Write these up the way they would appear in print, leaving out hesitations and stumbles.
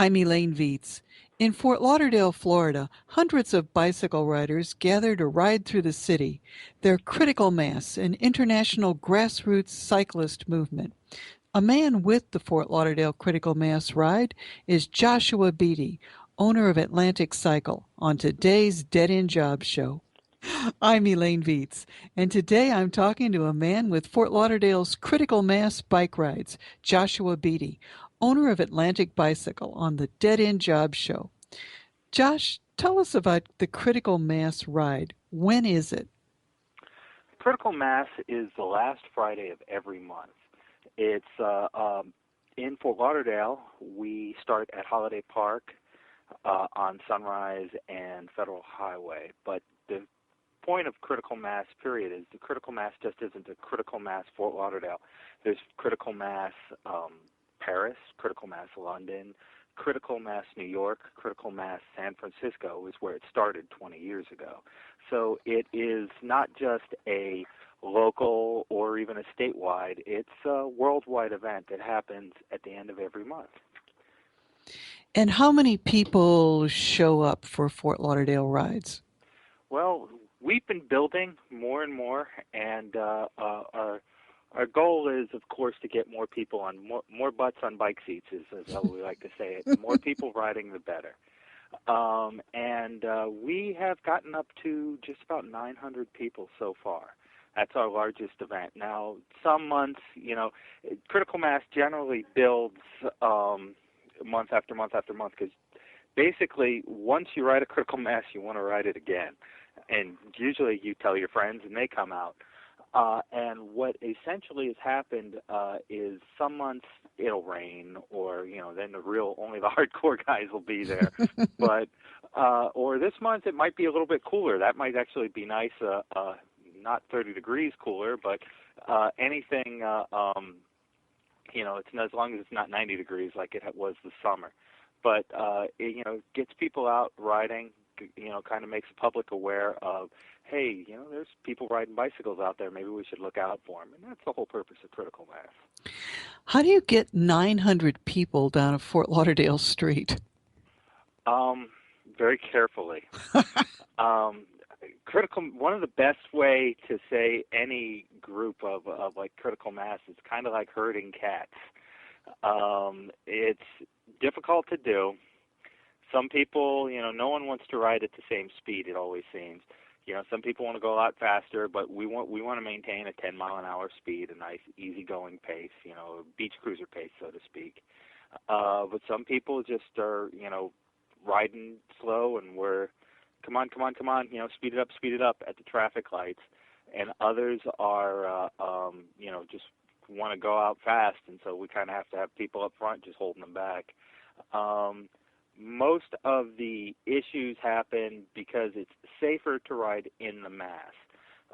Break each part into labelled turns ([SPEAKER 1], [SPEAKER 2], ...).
[SPEAKER 1] I'm Elaine Viets. In Fort Lauderdale, Florida, hundreds of bicycle riders gather to ride through the city. They're critical mass, an international grassroots cyclist movement. A man with the Fort Lauderdale Critical Mass ride is Joshua Beatty, owner of Atlantic Cycle, on today's Dead End Job Show. I'm Elaine Viets, and today I'm talking to a man with Fort Lauderdale's critical mass bike rides, Joshua Beatty, owner of Atlantic Bicycle, on the Dead End Job Show. Josh, tell us about the critical mass ride. When is it?
[SPEAKER 2] Critical Mass is the last Friday of every month. It's in Fort Lauderdale. We start at Holiday Park on Sunrise and Federal Highway. But the point of Critical Mass, period, is the Critical Mass just isn't a Critical Mass Fort Lauderdale. There's Critical Mass Paris, Critical Mass London, Critical Mass New York, Critical Mass San Francisco is where it started 20 years ago. So it is not just a local or even a statewide, it's a worldwide event that happens at the end of every month.
[SPEAKER 1] And how many people show up for Fort Lauderdale rides?
[SPEAKER 2] Well, we've been building more and more, and our goal is, of course, to get more people on, more butts on bike seats, is how we like to say it. The more people riding, the better. And we have gotten up to just about 900 people so far. That's our largest event. Now, some months, Critical Mass generally builds month after month after month, because basically once you ride a Critical Mass, you want to ride it again. And usually you tell your friends and they come out. And what essentially has happened is some months it'll rain, or then only the hardcore guys will be there. But or this month it might be a little bit cooler. That might actually be nice. Not 30 degrees cooler, but anything. It's as long as it's not 90 degrees like it was this summer. But it gets people out riding. Kind of makes the public aware of, hey, there's people riding bicycles out there. Maybe we should look out for them. And that's the whole purpose of Critical Mass.
[SPEAKER 1] How do you get 900 people down a Fort Lauderdale street?
[SPEAKER 2] Very carefully. One of the best way to say any group of like Critical Mass is kind of like herding cats. It's difficult to do. Some people, no one wants to ride at the same speed, it always seems. Some people want to go a lot faster, but we want to maintain a 10-mile-an-hour speed, a nice, easygoing pace, beach cruiser pace, so to speak. But some people just are, riding slow, and we're, come on, speed it up at the traffic lights. And others are, just want to go out fast, and so we kind of have to have people up front just holding them back. Most of the issues happen because it's safer to ride in the mass,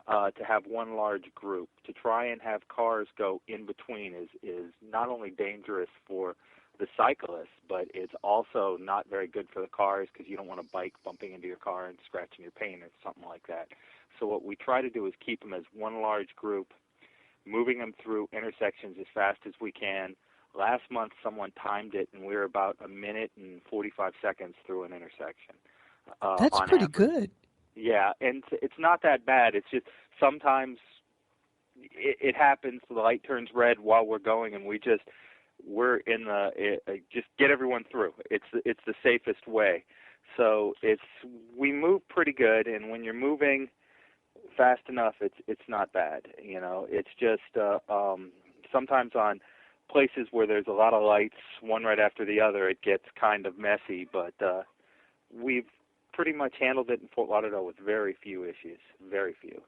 [SPEAKER 2] to have one large group. To try and have cars go in between is not only dangerous for the cyclists, but it's also not very good for the cars, because you don't want a bike bumping into your car and scratching your paint or something like that. So what we try to do is keep them as one large group, moving them through intersections as fast as we can. Last month, someone timed it, and we were about 1 minute and 45 seconds through an intersection.
[SPEAKER 1] That's pretty
[SPEAKER 2] average.
[SPEAKER 1] good.
[SPEAKER 2] Yeah, and it's not that bad. It's just sometimes it happens. The light turns red while we're going, and we're in just get everyone through. It's the safest way. So we move pretty good, and when you're moving fast enough, it's not bad. It's just sometimes on places where there's a lot of lights, one right after the other, it gets kind of messy, but we've pretty much handled it in Fort Lauderdale with very few issues, very few.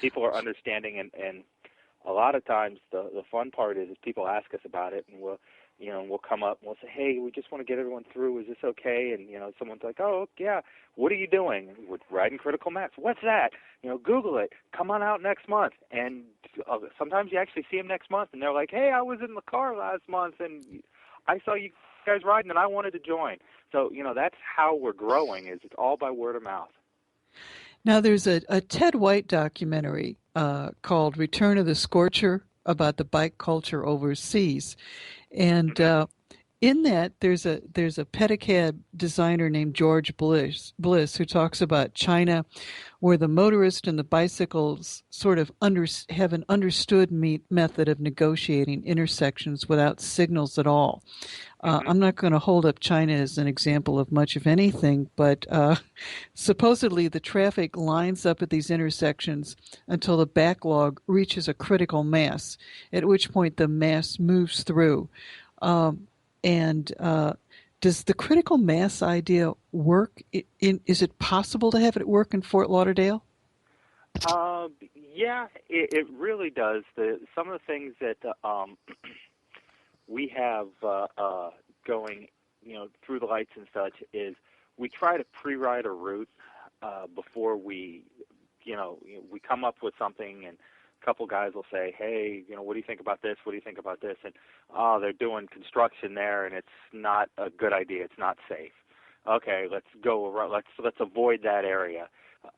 [SPEAKER 2] People are understanding, and a lot of times the fun part is people ask us about it, and we'll come up and we'll say, hey, we just want to get everyone through. Is this okay? And, someone's like, oh, yeah, what are you doing? We're riding Critical Mass. What's that? Google it. Come on out next month. And sometimes you actually see them next month, and they're like, hey, I was in the car last month, and I saw you guys riding, and I wanted to join. So, that's how we're growing, is it's all by word of mouth.
[SPEAKER 1] Now, there's a Ted White documentary called Return of the Scorcher about the bike culture overseas. And in that there's a pedicab designer named George Bliss who talks about China, where the motorist and the bicycles sort of have an understood method of negotiating intersections without signals at all.
[SPEAKER 2] Hmm.
[SPEAKER 1] I'm not going to hold up China as an example of much of anything, but supposedly the traffic lines up at these intersections until the backlog reaches a critical mass, at which point the mass moves through. And does the critical mass idea work? Is it possible to have it work in Fort Lauderdale?
[SPEAKER 2] Yeah, it really does. Some of the things that we have going, through the lights and such is we try to pre-ride a route before we come up with something, and a couple guys will say, hey, what do you think about this? What do you think about this? And they're doing construction there, and it's not a good idea. It's not safe. Okay, let's go around. Let's avoid that area.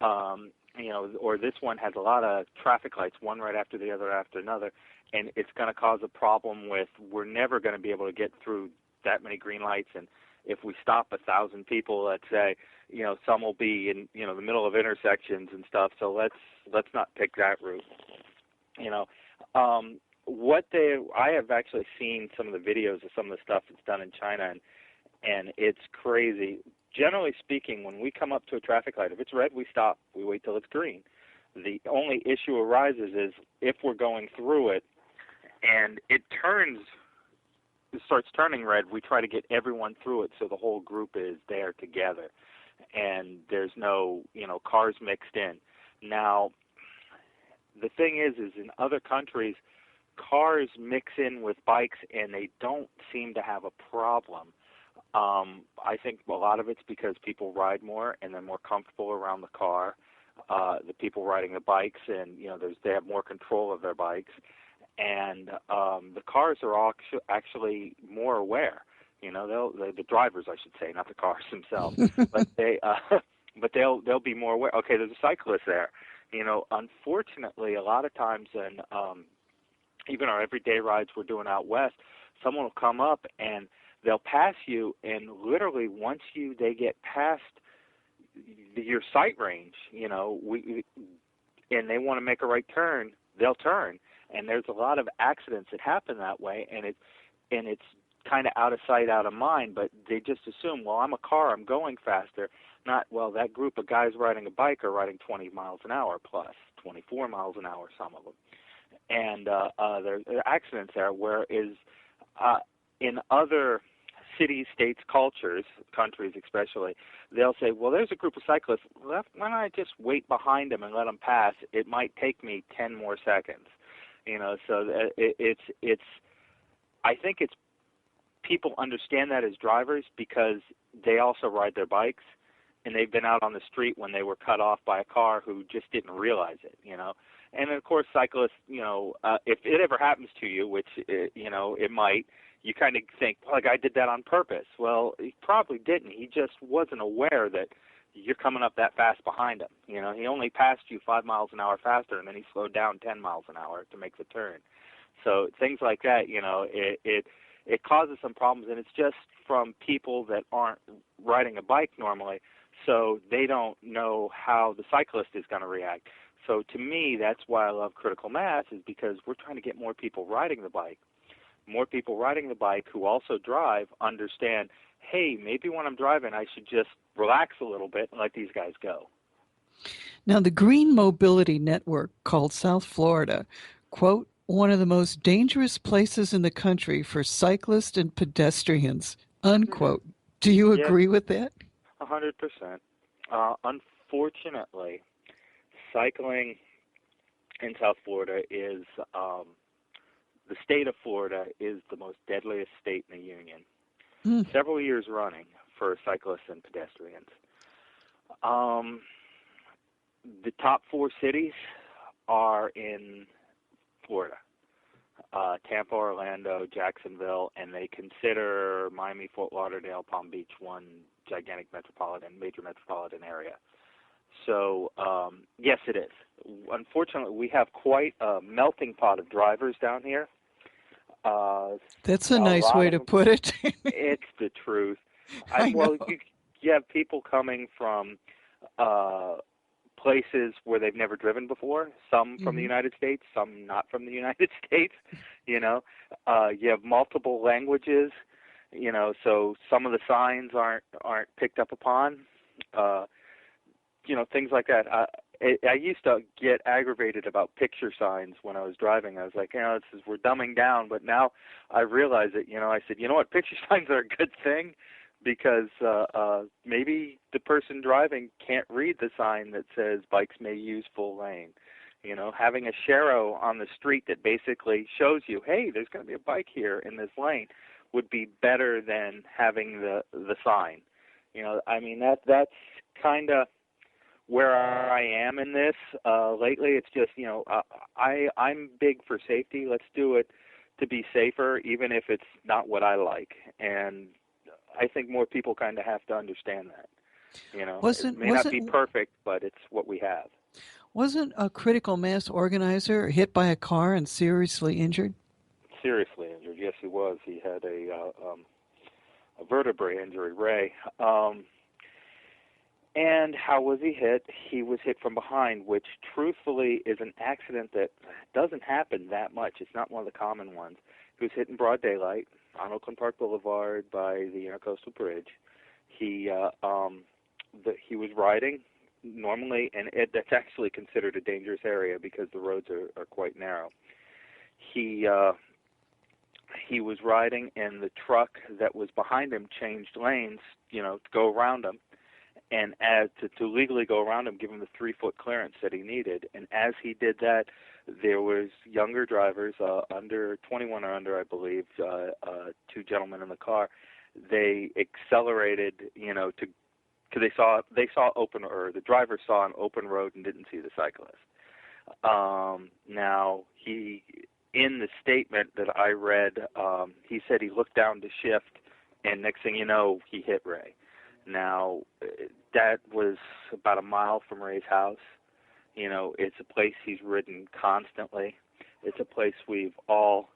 [SPEAKER 2] Or this one has a lot of traffic lights, one right after the other after another, and it's going to cause a problem with we're never going to be able to get through that many green lights. And if we stop 1,000 people, let's say, some will be in the middle of intersections and stuff. So let's not pick that route. I have actually seen some of the videos of some of the stuff that's done in China, and it's crazy. Generally speaking, when we come up to a traffic light, if it's red, we stop. We wait till it's green. The only issue arises is if we're going through it and it starts turning red, we try to get everyone through it so the whole group is there together and there's no, cars mixed in. Now, the thing is in other countries, cars mix in with bikes and they don't seem to have a problem. I think a lot of it's because people ride more and they're more comfortable around the car. The people riding the bikes, and they have more control of their bikes, and the cars are all actually more aware. The drivers, I should say, not the cars themselves, but they'll be more aware. Okay, there's a cyclist there. Unfortunately, a lot of times in even our everyday rides we're doing out west, someone will come up and they'll pass you, and literally once they get past your sight range, and they want to make a right turn, they'll turn. And there's a lot of accidents that happen that way, and it's kind of out of sight, out of mind. But they just assume, well, I'm a car, I'm going faster. Not, well, that group of guys riding a bike are riding 20 miles an hour plus, 24 miles an hour, some of them. And there are accidents there, whereas in other cities, states, cultures, countries especially, they'll say, well, there's a group of cyclists. Why don't I just wait behind them and let them pass? It might take me 10 more seconds. So it's I think it's people understand that as drivers because they also ride their bikes, and they've been out on the street when they were cut off by a car who just didn't realize it, And, of course, cyclists, if it ever happens to you, which, it might, you kind of think, well, the guy did that on purpose. Well, he probably didn't. He just wasn't aware that you're coming up that fast behind him. He only passed you 5 miles an hour faster, and then he slowed down 10 miles an hour to make the turn. So things like that, it causes some problems, and it's just from people that aren't riding a bike normally, so they don't know how the cyclist is going to react. So to me, that's why I love critical mass, is because we're trying to get more people riding the bike. More people riding the bike who also drive understand, hey, maybe when I'm driving I should just relax a little bit and let these guys go.
[SPEAKER 1] Now, the Green Mobility Network called South Florida, quote, one of the most dangerous places in the country for cyclists and pedestrians, unquote. Do you agree with that?
[SPEAKER 2] 100%. Unfortunately, cycling in South Florida is the state of Florida is the most deadliest state in the union. Several years running for cyclists and pedestrians. The top 4 cities are in Florida. Tampa, Orlando, Jacksonville, and they consider Miami, Fort Lauderdale, Palm Beach one gigantic major metropolitan area. So, yes, it is. Unfortunately, we have quite a melting pot of drivers down here.
[SPEAKER 1] That's a
[SPEAKER 2] A
[SPEAKER 1] nice
[SPEAKER 2] lot
[SPEAKER 1] way
[SPEAKER 2] of
[SPEAKER 1] to
[SPEAKER 2] them.
[SPEAKER 1] put it.
[SPEAKER 2] It's the truth.
[SPEAKER 1] I
[SPEAKER 2] Well,
[SPEAKER 1] know.
[SPEAKER 2] you have people coming from uh, places where they've never driven before. Some from the
[SPEAKER 1] Hmm.
[SPEAKER 2] United States, some not from the United States. You know, you have multiple languages. You know, so some of the signs aren't picked up upon. Uh, things like that. I used to get aggravated about picture signs when I was driving. I was like, this is, we're dumbing down. But now I realize that, I said, you know what, picture signs are a good thing because maybe the person driving can't read the sign that says bikes may use full lane. Having a sharrow on the street that basically shows you, hey, there's going to be a bike here in this lane would be better than having the sign. I mean that's kind of where I am in this lately. It's just I'm big for safety. Let's do it to be safer, even if it's not what I like. And I think more people kind of have to understand that. It
[SPEAKER 1] Wasn't
[SPEAKER 2] may not be
[SPEAKER 1] wasn't
[SPEAKER 2] perfect, but it's what we have.
[SPEAKER 1] wasn't a critical mass organizer hit by a car and seriously injured?
[SPEAKER 2] Seriously injured, yes, he was. He had a vertebrae injury, Ray. And how was he hit? He was hit from behind, which truthfully is an accident that doesn't happen that much. It's not one of the common ones. He was hit in broad daylight on Oakland Park Boulevard by the Intercoastal Bridge. He he was riding normally, and that's actually considered a dangerous area because the roads are quite narrow. He he was riding, and the truck that was behind him changed lanes, to go around him and as to legally go around him, give him the 3-foot clearance that he needed. And as he did that, there was younger drivers, under 21 or under, I believe, two gentlemen in the car. They accelerated, to because they saw open, or the driver saw an open road and didn't see the cyclist. Now in the statement that I read, he said he looked down to shift, and next thing you know, he hit Ray. Now, that was about a mile from Ray's house. It's a place he's ridden constantly. It's a place we've all,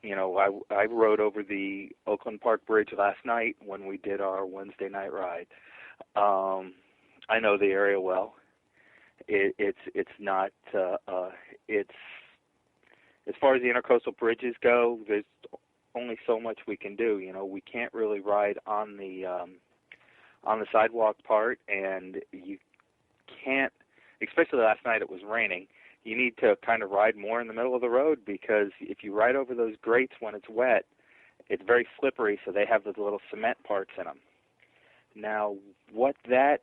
[SPEAKER 2] I rode over the Oakland Park Bridge last night when we did our Wednesday night ride. I know the area well. It's not, it's, as far as the intercoastal bridges go, there's only so much we can do. We can't really ride on the sidewalk part, and you can't, especially last night it was raining, you need to kind of ride more in the middle of the road, because if you ride over those grates when it's wet, it's very slippery, so they have those little cement parts in them. Now, what that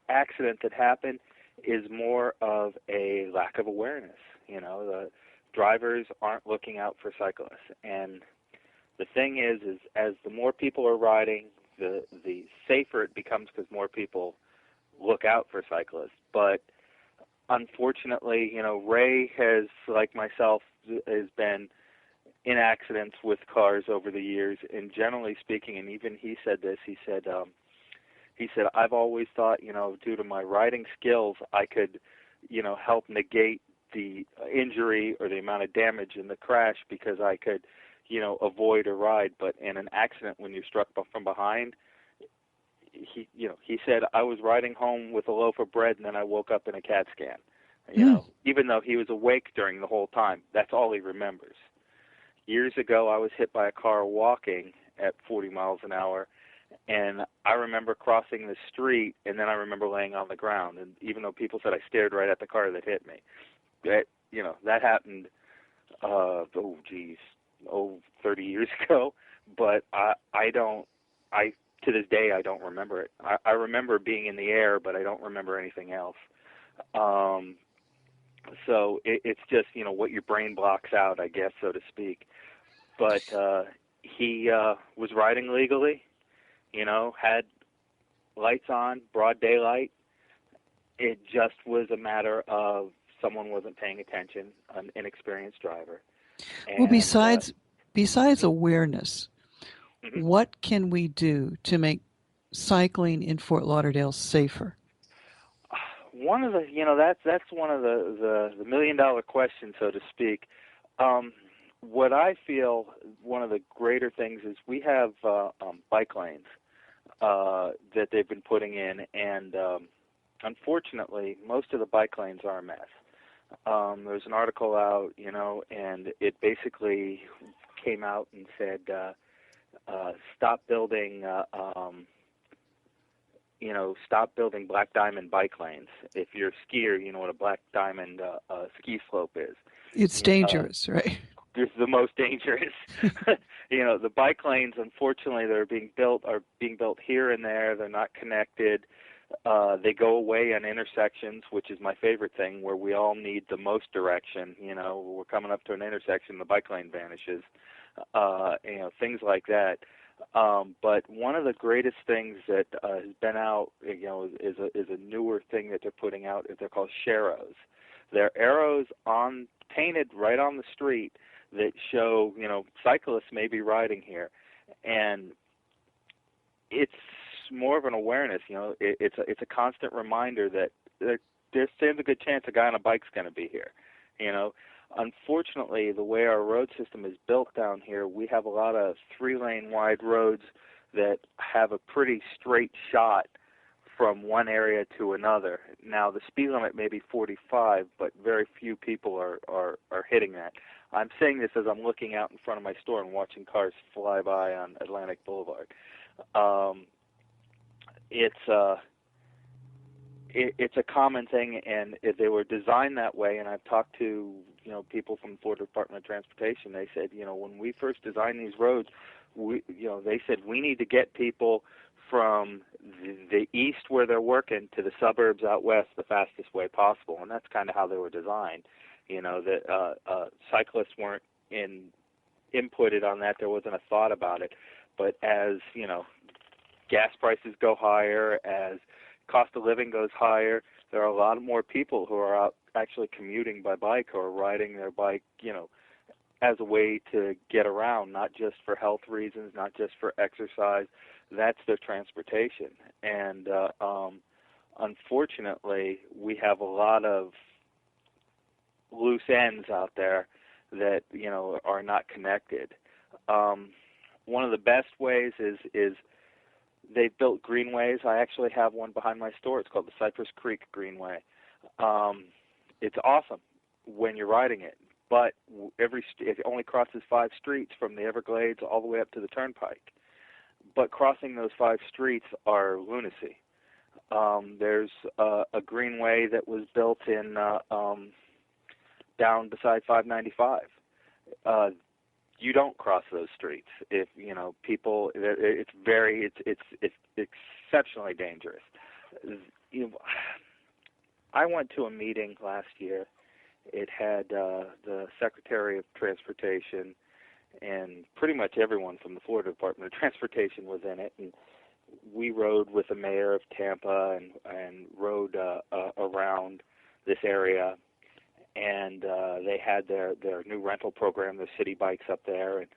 [SPEAKER 2] accident that happened is more of a lack of awareness. The drivers aren't looking out for cyclists, and the thing is as the more people are riding, the safer it becomes because more people look out for cyclists. But unfortunately, Ray has, like myself, has been in accidents with cars over the years, and generally speaking, and even he said this, he said, I've always thought, due to my riding skills, I could, help negate the injury or the amount of damage in the crash because I could, avoid a ride. But in an accident, when you're struck from behind, he said, I was riding home with a loaf of bread and then I woke up in a CAT scan.
[SPEAKER 1] Hmm.
[SPEAKER 2] Even though he was awake during the whole time, that's all he remembers. Years ago, I was hit by a car walking at 40 miles an hour, and I remember crossing the street, and then I remember laying on the ground. And even though people said I stared right at the car that hit me, that happened, 30 years ago. But to this day, I don't remember it. I remember being in the air, but I don't remember anything else. So it's just, what your brain blocks out, I guess, so to speak. But he was riding legally, had lights on, broad daylight. It just was a matter of someone wasn't paying attention, an inexperienced driver.
[SPEAKER 1] Well,
[SPEAKER 2] And
[SPEAKER 1] besides awareness,
[SPEAKER 2] mhm.
[SPEAKER 1] what can we do to make cycling in Fort Lauderdale safer?
[SPEAKER 2] One of the, that's one of the $1 million questions, so to speak. what I feel one of the greater things is we have bike lanes that they've been putting in, and unfortunately, most of the bike lanes are a mess. There's an article out, and it basically came out and said, stop building, stop building black diamond bike lanes. If you're a skier, you know what a black diamond ski slope is.
[SPEAKER 1] It's dangerous, right?
[SPEAKER 2] It's the most dangerous. The bike lanes, unfortunately, that are being built here and there. They're not connected. They go away on intersections, which is my favorite thing, where we all need the most direction. We're coming up to an intersection, the bike lane vanishes. Things like that. But one of the greatest things that has been out, is a newer thing that they're putting out. They're called sharrows. They're arrows painted right on the street that show, cyclists may be riding here, and it's more of an awareness. It's a constant reminder that there stands a good chance a guy on a bike's going to be here. Unfortunately, the way our road system is built down here, we have a lot of 3-lane wide roads that have a pretty straight shot from one area to another. Now, the speed limit may be 45, but very few people are hitting that. I'm saying this as I'm looking out in front of my store and watching cars fly by on Atlantic Boulevard. It's a common thing, and they were designed that way. And I've talked to people from the Florida Department of Transportation. They said, when we first designed these roads, they said we need to get people from the east where they're working to the suburbs out west the fastest way possible, and that's kind of how they were designed. That cyclists weren't inputted on that. There wasn't a thought about it. But as gas prices go higher, as cost of living goes higher, there are a lot more people who are out actually commuting by bike or riding their bike, as a way to get around, not just for health reasons, not just for exercise. That's their transportation. And unfortunately, we have a lot of loose ends out there that, are not connected. One of the best ways is they've built greenways. I actually have one behind my store. It's called the Cypress Creek Greenway. It's awesome when you're riding it, but it only crosses 5 streets from the Everglades all the way up to the Turnpike. But crossing those 5 streets are lunacy. There's a greenway that was built in down beside 595. You don't cross those streets. If people, it's exceptionally dangerous. I went to a meeting last year. It had the Secretary of Transportation and pretty much everyone from the Florida Department of Transportation was in it. And we rode with the mayor of Tampa and rode around this area. And they had their new rental program, the city bikes up there, and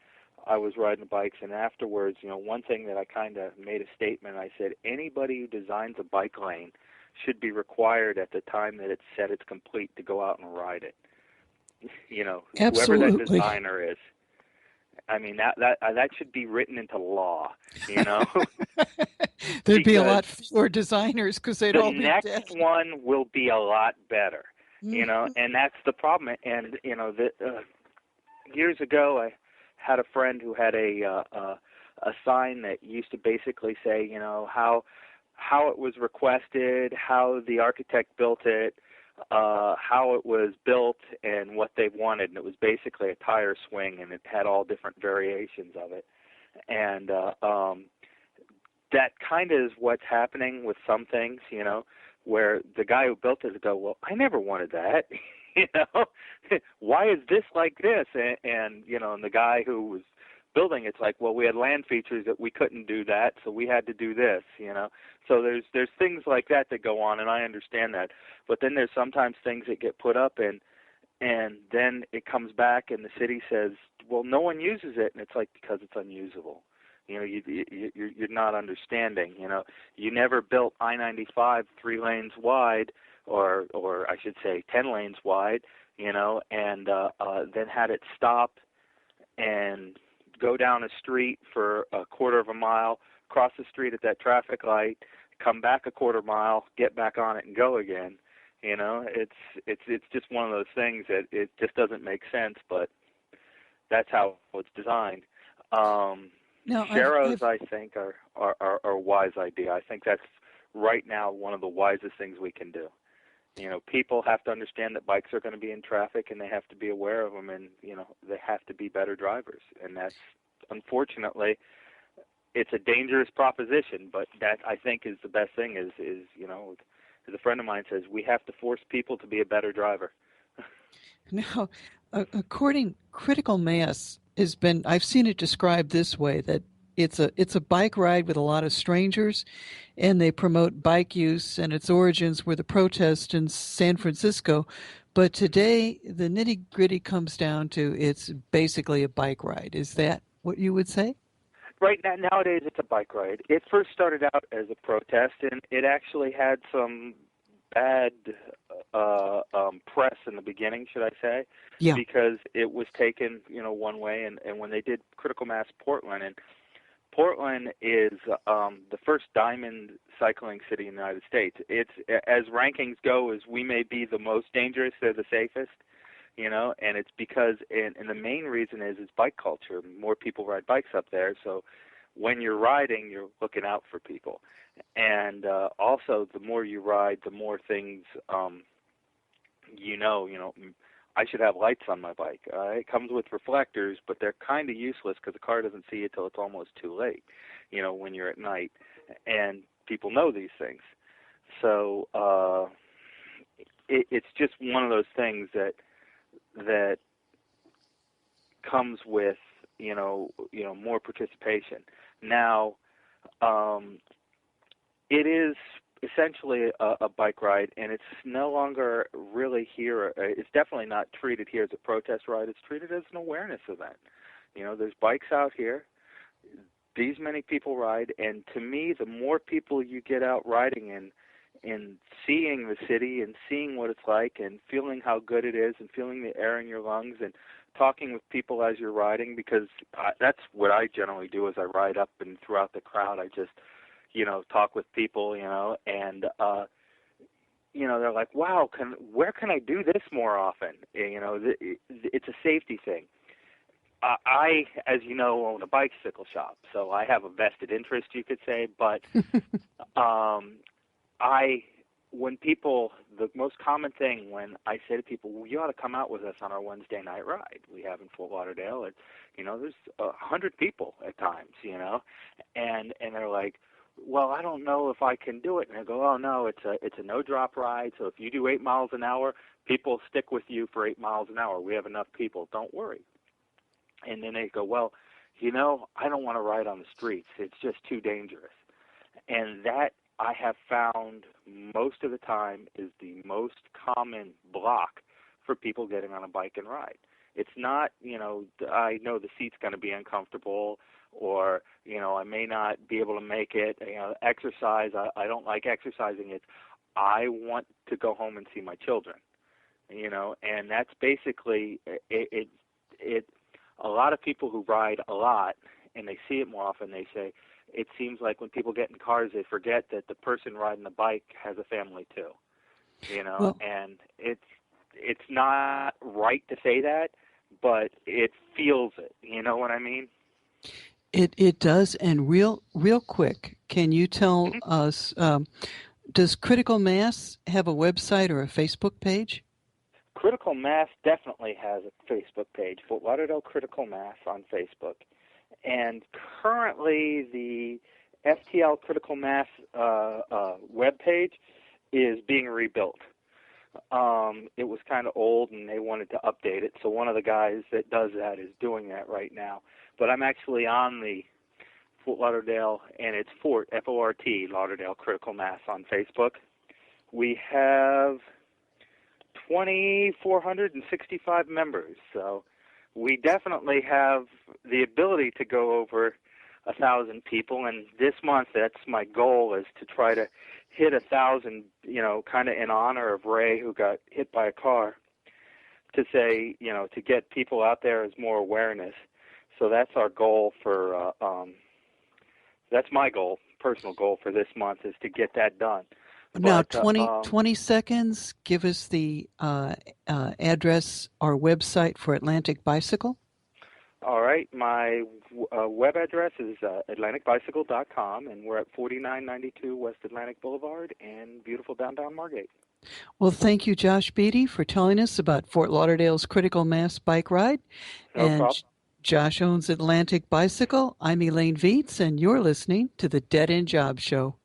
[SPEAKER 2] I was riding the bikes. And afterwards, one thing that I kind of made a statement, I said, anybody who designs a bike lane should be required at the time that it's said it's complete to go out and ride it. Whoever that designer is. I mean, that should be written into law,
[SPEAKER 1] There'd be a lot fewer designers because they'd all be dead.
[SPEAKER 2] The next one will be a lot better. And that's the problem. And years ago, I had a friend who had a sign that used to basically say, how it was requested, how the architect built it, how it was built, and what they wanted. And it was basically a tire swing, and it had all different variations of it. And that kind of is what's happening with some things, where the guy who built it would go, well, I never wanted that. Why is this like this? And the guy who was building it's like, well, we had land features that we couldn't do that, so we had to do this, So there's things like that go on, and I understand that. But then there's sometimes things that get put up, and then it comes back, and the city says, well, no one uses it, and it's like, because it's unusable. You're not understanding. You never built I-95 3 lanes wide, or I should say 10 lanes wide, and then had it stop and go down a street for a quarter of a mile, cross the street at that traffic light, come back a quarter mile, get back on it, and go again. It's just one of those things that it just doesn't make sense, but that's how it's designed.
[SPEAKER 1] Now,
[SPEAKER 2] Sharrows, I think, are a wise idea. I think that's right now one of the wisest things we can do. People have to understand that bikes are going to be in traffic, and they have to be aware of them, and they have to be better drivers. And that's, unfortunately, it's a dangerous proposition. But that, I think, is the best thing. Is as a friend of mine says, we have to force people to be a better driver.
[SPEAKER 1] now, according critical mass has been, I've seen it described this way, that it's a bike ride with a lot of strangers, and they promote bike use, and its origins were the protest in San Francisco. But today, the nitty-gritty comes down to it's basically a bike ride. Is that what you would say?
[SPEAKER 2] Right now, nowadays, it's a bike ride. It first started out as a protest, and it actually had some bad press in the beginning, should I say?
[SPEAKER 1] Yeah.
[SPEAKER 2] Because it was taken, one way, and when they did Critical Mass Portland, and Portland is the first diamond cycling city in the United States. It's, as rankings go, as we may be the most dangerous, they're the safest. And it's because, and the main reason is bike culture. More people ride bikes up there, so when you're riding, you're looking out for people. And also, the more you ride, the more things, I should have lights on my bike. It comes with reflectors, but they're kind of useless because the car doesn't see it till it's almost too late, when you're at night. And people know these things. So it's just one of those things that comes with more participation. Now, it is essentially a bike ride, and it's no longer really here. It's definitely not treated here as a protest ride. It's treated as an awareness event. There's bikes out here. These many people ride, and to me, the more people you get out riding and seeing the city and seeing what it's like and feeling how good it is and feeling the air in your lungs and talking with people as you're riding, because that's what I generally do as I ride up and throughout the crowd. I just, talk with people, and, they're like, wow, where can I do this more often? It's a safety thing. I, as you know, own a bicycle shop, so I have a vested interest, you could say, but when people, the most common thing when I say to people, well, you ought to come out with us on our Wednesday night ride we have in Fort Lauderdale, there's 100 people at times, and they're like, well, I don't know if I can do it. And I go, oh, no, it's a no-drop ride, so if you do 8 miles an hour, people stick with you for 8 miles an hour. We have enough people. Don't worry. And then they go, well, I don't want to ride on the streets. It's just too dangerous. And that, I have found most of the time, is the most common block for people getting on a bike and ride. It's not, I know the seat's going to be uncomfortable, or, I may not be able to make it. Exercise, I don't like exercising. It's, I want to go home and see my children, and that's basically it. A lot of people who ride a lot and they see it more often, they say, it seems like when people get in cars, they forget that the person riding the bike has a family too,
[SPEAKER 1] Well,
[SPEAKER 2] and it's not right to say that, but it feels it. You know what I mean?
[SPEAKER 1] it does. And real quick, can you tell us, does Critical Mass have a website or a Facebook page?
[SPEAKER 2] Critical Mass definitely has a Facebook page, Fort Lauderdale Critical Mass on Facebook. And currently the FTL Critical Mass webpage is being rebuilt. It was kind of old, and they wanted to update it, so one of the guys that does that is doing that right now. But I'm actually on the Fort Lauderdale, and it's Fort, F-O-R-T, Lauderdale Critical Mass on Facebook. We have 2,465 members, so we definitely have the ability to go over 1,000 people, and this month, that's my goal, is to try to hit 1,000, kind of in honor of Ray, who got hit by a car, to say, to get people out there as more awareness. So that's our goal for. That's my goal, personal goal for this month, is to get that done.
[SPEAKER 1] Now,
[SPEAKER 2] But
[SPEAKER 1] 20 seconds, give us the address, our website for Atlantic Bicycle.
[SPEAKER 2] all right, my web address is atlanticbicycle.com, and we're at 4992 West Atlantic Boulevard in beautiful downtown Margate.
[SPEAKER 1] Well, thank you, Josh Beatty, for telling us about Fort Lauderdale's critical mass bike ride.
[SPEAKER 2] No
[SPEAKER 1] And
[SPEAKER 2] problem.
[SPEAKER 1] Josh owns Atlantic Bicycle. I'm Elaine Viets, and you're listening to the Dead End Job Show.